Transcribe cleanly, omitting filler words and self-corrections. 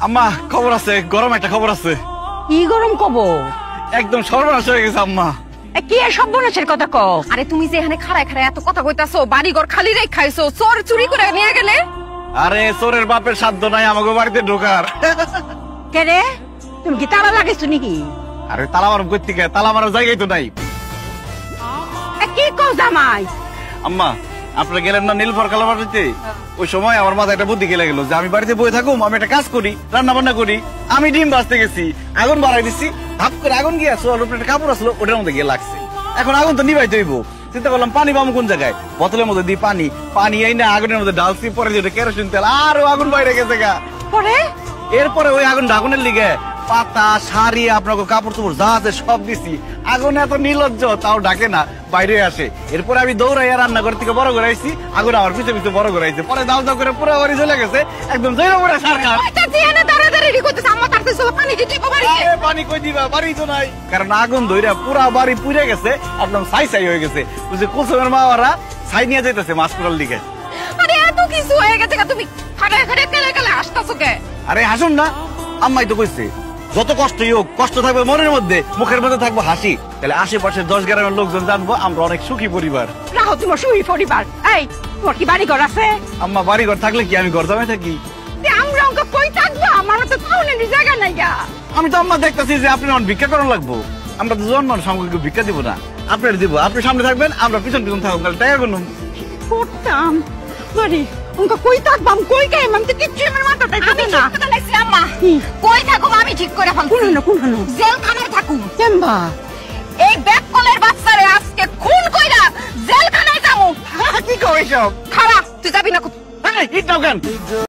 আম্মা খবর আছে, গরম একটা খবর আছে। কি গরম কব? একদম সর্বনাশ হয়ে গেছে আম্মা। কি সর্বনাশের কথা কও? আরে তুমি যে এখানে খাড়ায় খাড়ায় এত কথা কইতাছো, বাড়ি ঘর খালি রেখ খাইছো, চোর চুরি করে নিয়ে গেলে। আরে চোরের বাপের সাধ্য নাই আমাকে বাড়িতে ঢোকার। কে রে, তুমি কি তালা লাগাইছো নাকি? আরে তালা মারব কই থেকে, তালা মারার জায়গাই তো নাই। কি কও জামাই? আম্মা আপনারা গেলেন না নীলফর কালা বাড়িতে, ওই সময় আমার মাথায় একটা বুদ্ধি গেলে গেল যে আমি বাড়িতে বসে থাকুম, আমি একটা কাজ করি, রান্না বান্না করি। আমি ডিম ভাজতে গেছি, আগুন বাড়াই দিচ্ছি, ভাপ করে আগুন গিয়ে আসলো, একটা কাপড় আসলো, ওটার মধ্যে গিয়ে লাগছে। এখন আগুন তো নিভাইতে হইব, চিন্তা করলাম পানি পাবো কোন জায়গায়, বোতলের মধ্যে দিই পানি, পানি এই না আগুনের মধ্যে ডালছি, পরে যেটা কেরোসিন তেল, আরো আগুন বাইরে গেছে গা। পরে এরপরে ওই আগুন আগুনের লিগে পাতা শাড়ি আপনাকে কাপড় চোপড় যা আছে সব দিছি, আগুন এত নির্লজ্জ তাও ডাকে না, বাইরে আসে। এরপরে আমি দৌড়াইয়া রান্নাঘর থেকে বড় করে আইছি, আগুন আমার পিছে পিছে বড় করে আইছে, পরে দাও দাও করে পুরো বাড়ি চলে গেছে, একদম জৈরা পড়ে সরকার। পানি কই দিবা, বাড়ি তো নাই, কারণ আগুন ধইরা পুরা বাড়ি পুড়ে গেছে, একদম ছাই ছাই হয়ে গেছে। বুঝলি কুসুমের মা ওরা ছাই নিয়ে যাইতেছে মাছ পুরার দিকে। আরে এত কিছু হয়ে গেছে, তুমি খাড়ায় খাড়ায় কেলে কেলে হাসতাছো কে? আরে হাসুন না, আম্মাই তো কইছে যত কষ্টই হোক, কষ্ট থাকবে মনের মধ্যে, মুখের মধ্যে থাকবো হাসি, তাহলে আশেপাশে 10 গ্রামের লোকজন জানবো আমরা অনেক সুখী পরিবার। রাহো তোমার সুখী পরিবার। এই তোমার কি বাড়ি ঘর আছে? আম্মা বাড়ি ঘর থাকলে কি আমি ঘর জামাই থাকি? আমরা অঙ্ক কই থাকবো, আমার তো টাউনের জায়গা নাই গা। আমি তো আম্মা দেখতেছি যে আপনি আমার ভিক্ষা করা লাগবো, আমরা তো জন্ম সামগ্রিক ভিক্ষা দিব না, আপনার দিব, আপনি সামনে থাকবেন, আমরা পিছন পিছন থাকবো, তাহলে টাকা গুনুম করতাম বাড়ি অঙ্ক কই থাকবো, আমি কই খাই, আমি তো কিচ্ছু আমার মাথাটাই আমি না। ঠিক কথা লাগছি আম্মা, কই থাকুম আমি ঠিক করে ফেলছি, কোন জেলখানায় থাকুম। কেমবা এই ব্যাককলের বাচ্চারে আজকে খুন কইরা জেলখানায় যাবো। কি কই সব? খারাপ তুই যাবি না? এই, ইট দাও কেন?